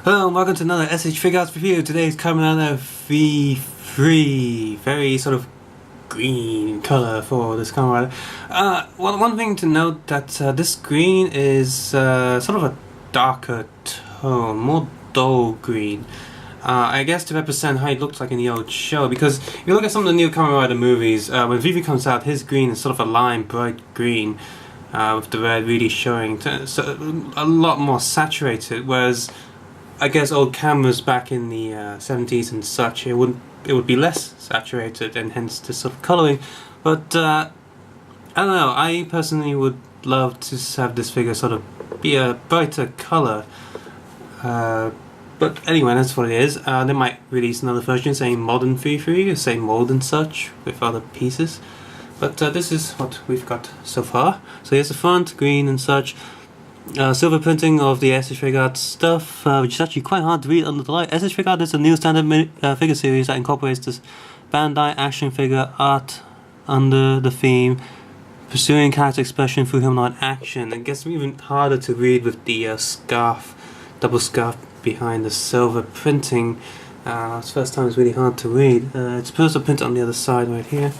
Hello and welcome to another SH Figuarts review. Today's coming out of V3. Very sort of green colour for this Kamen. One thing to note that this green is sort of a darker tone, more dull green. I guess to represent how it looked like in the old show, because if you look at some of the new Kamen Rider movies, when Vivi comes out, his green is sort of a lime bright green, with the red really showing, so a lot more saturated, whereas I guess old cameras back in the 70s and such, it would be less saturated and hence the sort of colouring. But I don't know, I personally would love to have this figure sort of be a brighter colour. But anyway, that's what it is. They might release another version saying modern V3, same mold and such, with other pieces. But this is what we've got so far. So here's the front, green and such. Silver printing of the SH Figuarts stuff, which is actually quite hard to read under the light. SH Figuarts is a new standard figure series that incorporates this Bandai action figure art under the theme, pursuing character expression through humanoid action. It gets even harder to read with the scarf, double scarf behind the silver printing. It's the first time it's really hard to read. It's supposed to print on the other side right here.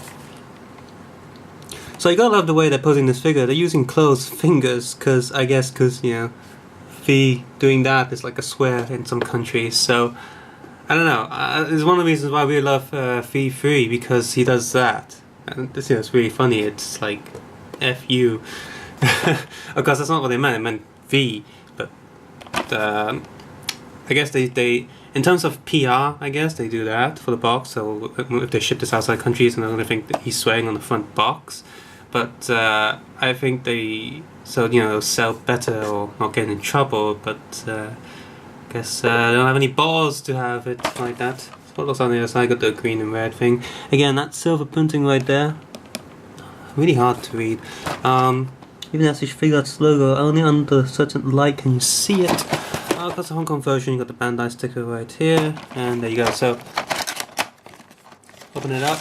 So you gotta love the way they're posing this figure. They're using closed fingers, because you know, V doing that is like a swear in some countries. So I don't know. It's one of the reasons why we love V3, because he does that. And this, it's really funny. It's like F you. Of course, that's not what they meant. It meant V. But I guess they in terms of PR, I guess they do that for the box. So if they ship this outside countries, and they're gonna think that he's swearing on the front box. But I think they, so you know, sell better or not get in trouble. But I guess they don't have any balls to have it like that. So what looks on the other side, got the green and red thing. Again, that silver printing right there, really hard to read. Even as SH Figuarts logo, only under certain light can you see it. That's the Hong Kong version. You got the Bandai sticker right here, and there you go. So open it up.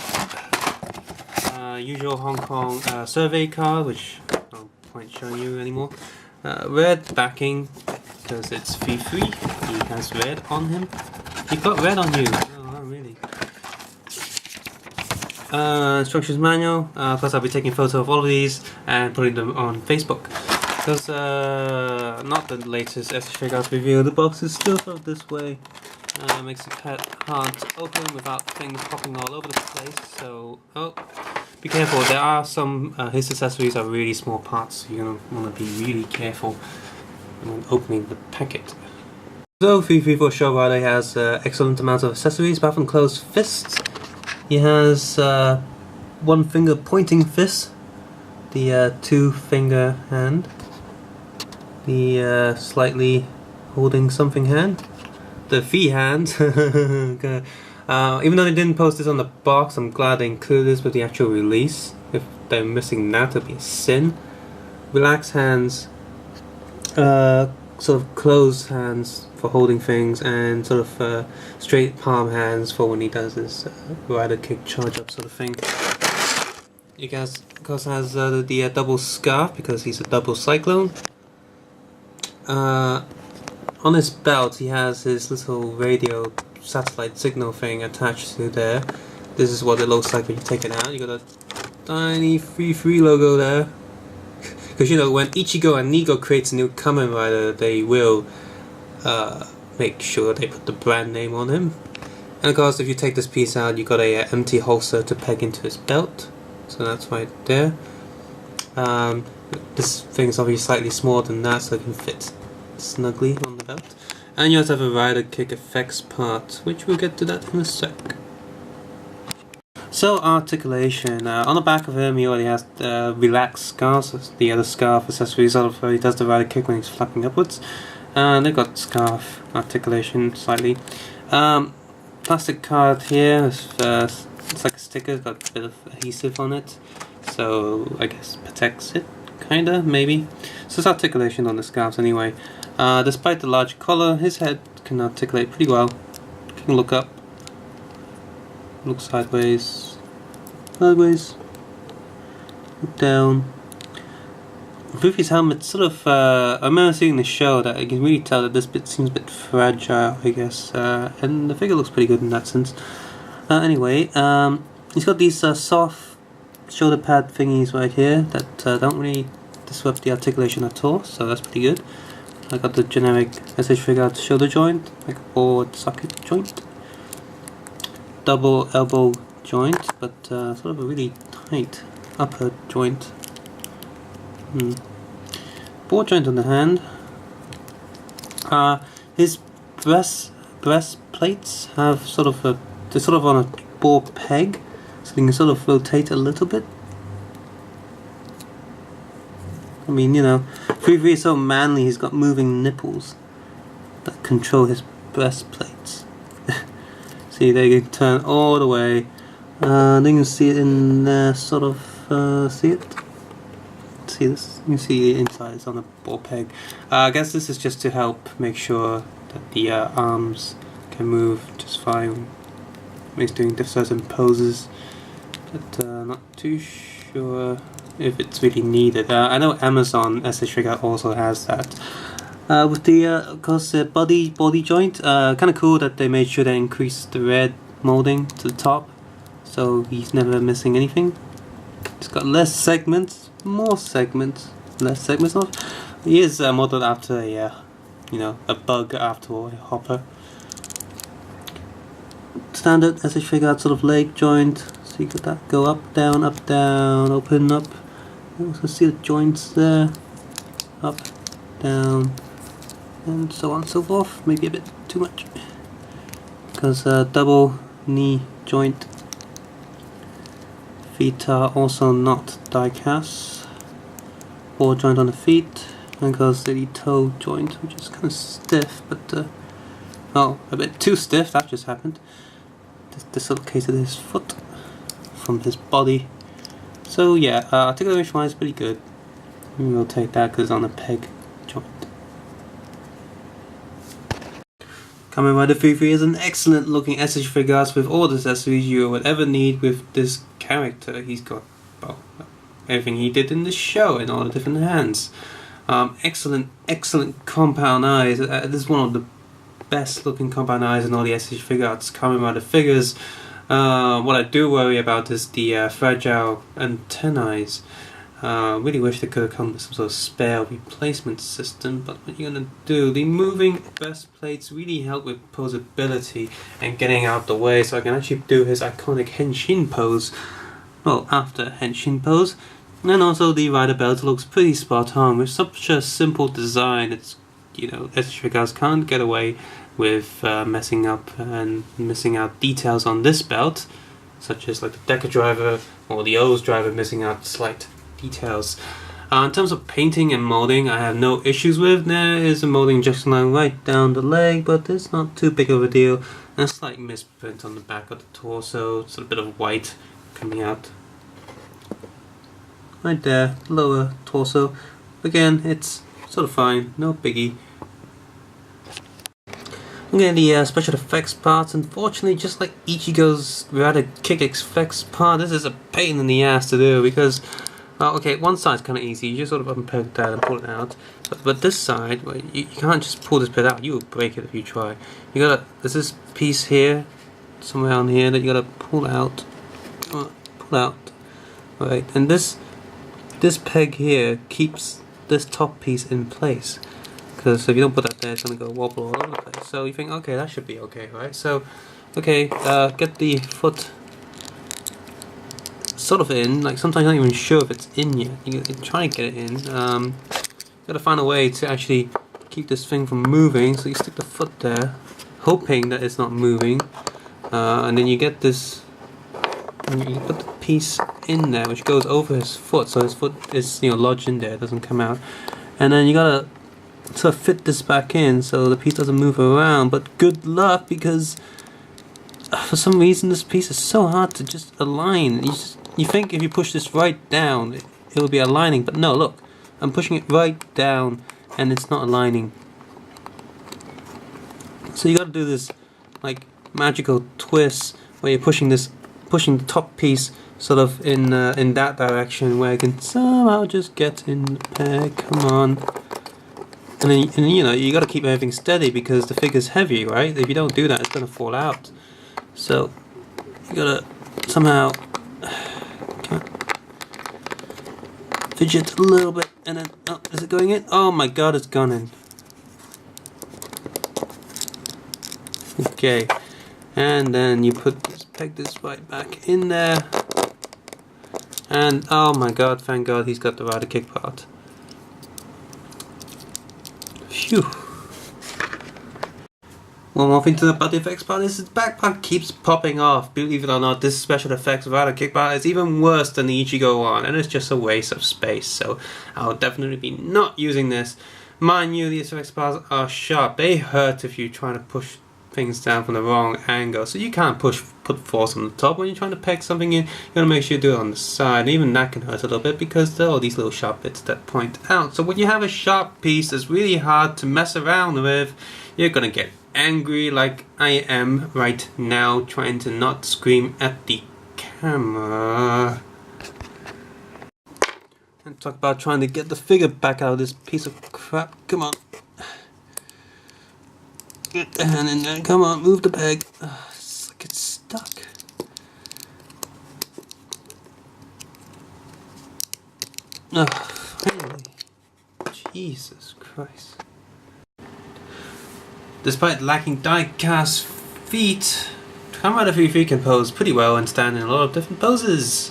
Usual Hong Kong survey card, which no point showing you anymore. Red backing, because it's V3. He has red on him. He got red on you. Oh, not really. Instructions manual. Of course, I'll be taking a photo of all of these and putting them on Facebook. Because not the latest SH Figuarts review. The box is still sort of this way. Makes it hard to open without things popping all over the place. So, be careful. There are some his accessories are really small parts, so you're gonna want to be really careful when opening the packet. So, V3 for Show Rider has excellent amounts of accessories. Apart from closed fists, he has one finger pointing fist, the two finger hand, the slightly holding something hand, the V hand. Okay. Even though they didn't post this on the box, I'm glad they included this with the actual release. If they're missing that, it'll be a sin. Relaxed hands, sort of closed hands for holding things, and sort of straight palm hands for when he does his rider kick charge up sort of thing. You guys, of course, has the double scarf because he's a double cyclone. On his belt, he has his little radio satellite signal thing attached to there. This is what it looks like when you take it out. You got a tiny V3 logo there. Because you know, when Ichigo and Nigo creates a new Kamen Rider, they will make sure they put the brand name on him. And of course, if you take this piece out, you got a empty holster to peg into his belt. So that's right there. This thing's obviously slightly smaller than that, so it can fit snugly on the belt. And you also have a rider kick effects part, which we'll get to that in a sec. So, articulation. On the back of him, he already has relaxed scarves. The other scarf accessory sort of he does the rider kick when he's flapping upwards. And they've got scarf articulation slightly. Plastic card here. It's like a sticker, it's got a bit of adhesive on it. So, I guess protects it, kinda, maybe. So, it's articulation on the scarves anyway. Despite the large collar, his head can articulate pretty well. Can look up, look sideways, look down. Goofy's helmet sort of, I remember seeing the show that I can really tell that this bit seems a bit fragile, I guess, and the figure looks pretty good in that sense. Anyway, he's got these soft shoulder pad thingies right here that don't really disrupt the articulation at all, so that's pretty good. I got the generic SH Figuarts shoulder joint, like a board socket joint, double elbow joint, but sort of a really tight upper joint. Board joint on the hand. His breastplates have they're sort of on a ball peg, so they can sort of rotate a little bit. I mean, you know, Figuarts is so manly, he's got moving nipples that control his breastplates. See, they can turn all the way. Then you can see it in there, sort of, see it? See this? You can see the inside is on a ball peg. I guess this is just to help make sure that the arms can move just fine when he's doing certain poses, but not too sure if it's really needed. I know Amazon SH Figuarts also has that. With the of course the body joint, kind of cool that they made sure they increase the red molding to the top, so he's never missing anything. It's got less segments, more segments, less segments. He is modeled after a a bug after all, a hopper. Standard SH Figuarts sort of leg joint, so you got that go up, down, open up. You also see the joints there, up, down, and so on and so forth. Maybe a bit too much, because double knee joint. Feet are also not die cast. Ball joint on the feet, and goes the toe joint, which is kind of stiff, but oh, a bit too stiff. That just happened. Dislocated his foot from his body. So yeah, articulation wise, pretty good. We'll take that because it's on a peg joint. Kamen Rider Figuarts is an excellent looking SH Figuarts with all the accessories you would ever need with this character. He's got, well, everything he did in the show in all the different hands. Excellent compound eyes. This is one of the best looking compound eyes in all the SH Figuarts Kamen Rider figures. What I do worry about is the fragile antennae. Really wish they could have come with some sort of spare replacement system, but what you're gonna do? The moving breastplates really help with posability and getting out the way, so I can actually do his iconic henshin pose. Well, after henshin pose. And also the rider belt looks pretty spot on with such a simple design. It's, you know, SH Figuarts can't get away with messing up and missing out details on this belt, such as like the Deca driver or the O's driver missing out slight details. In terms of painting and molding, I have no issues with. There is a molding injection line right down the leg, but it's not too big of a deal. And a slight misprint on the back of the torso, it's a bit of white coming out right there, lower torso. Again, it's sort of fine, no biggie. Okay, the special effects parts, unfortunately, just like Ichigo's rather kick effects part, this is a pain in the ass to do because, well, okay, one side's kind of easy, you just sort of unpeg that and pull it out, but this side, well, you can't just pull this bit out, you will break it if you try. You gotta, there's this piece here, somewhere on here, that you gotta pull out, right, and this peg here keeps this top piece in place. Because if you don't put that there, it's going to go wobble all over the place. So you think, okay, that should be okay, right? So, okay, get the foot sort of in. Like, sometimes you're not even sure if it's in yet. You're trying to get it in. You got to find a way to actually keep this thing from moving. So you stick the foot there, hoping that it's not moving. And then you get this, and you put the piece in there, which goes over his foot. So his foot is, you know, lodged in there, it doesn't come out. And then you got to sort of fit this back in so the piece doesn't move around, but good luck because for some reason this piece is so hard to just align. You think if you push this right down it will be aligning, but no, look, I'm pushing it right down and it's not aligning. So you got to do this like magical twist where you're pushing this pushing the top piece sort of in that direction where I can somehow just get in the peg. Come on. And then you know, you got to keep everything steady because the figure's heavy, right? If you don't do that, it's gonna fall out. So you gotta somehow fidget a little bit, and then oh, is it going in? Oh my god, it's gone in. Okay, and then you peg this right back in there, and oh my god, thank god he's got the rider kick part. Phew. One more thing to know about the effects part is the back part keeps popping off. Believe it or not, this special effects rider kick part is even worse than the Ichigo one, and it's just a waste of space, so I'll definitely be not using this. Mind you, these effects parts are sharp. They hurt if you're trying to push things down from the wrong angle, so you can't put force on the top. When you're trying to peg something in, you gotta make sure you do it on the side. And even that can hurt a little bit because there are all these little sharp bits that point out. So when you have a sharp piece that's really hard to mess around with, you're gonna get angry like I am right now, trying to not scream at the camera. And talk about trying to get the figure back out of this piece of crap. Come on. Get the hand in there, come on, move the peg. It's like it's stuck. Finally. Jesus Christ. Despite lacking die-cast feet, Kamen Rider Figuarts can pose pretty well and stand in a lot of different poses.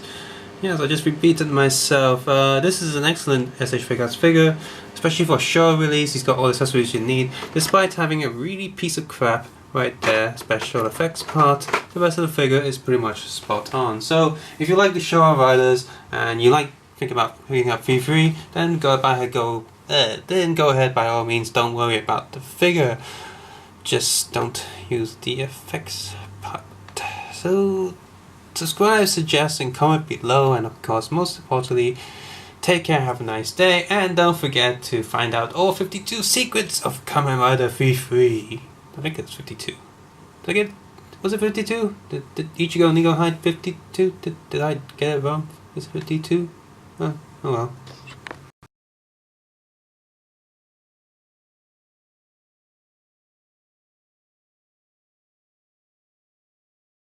Yes, I just repeated myself. This is an excellent SH Figuarts figure, especially for a show release. He's got all the accessories you need, despite having a really piece of crap right there, special effects part. The rest of the figure is pretty much spot on. So, if you like the Showa Riders and you like think about picking up V3, then go ahead by all means. Don't worry about the figure. Just don't use the effects part. So, subscribe, suggest, and comment below, and of course, most importantly, take care, have a nice day, and don't forget to find out all 52 secrets of Kamen Rider Figuarts. I think it's 52. Was it 52? Did Ichigo Nigo hide 52? Did I get it wrong? Is it 52? Oh well.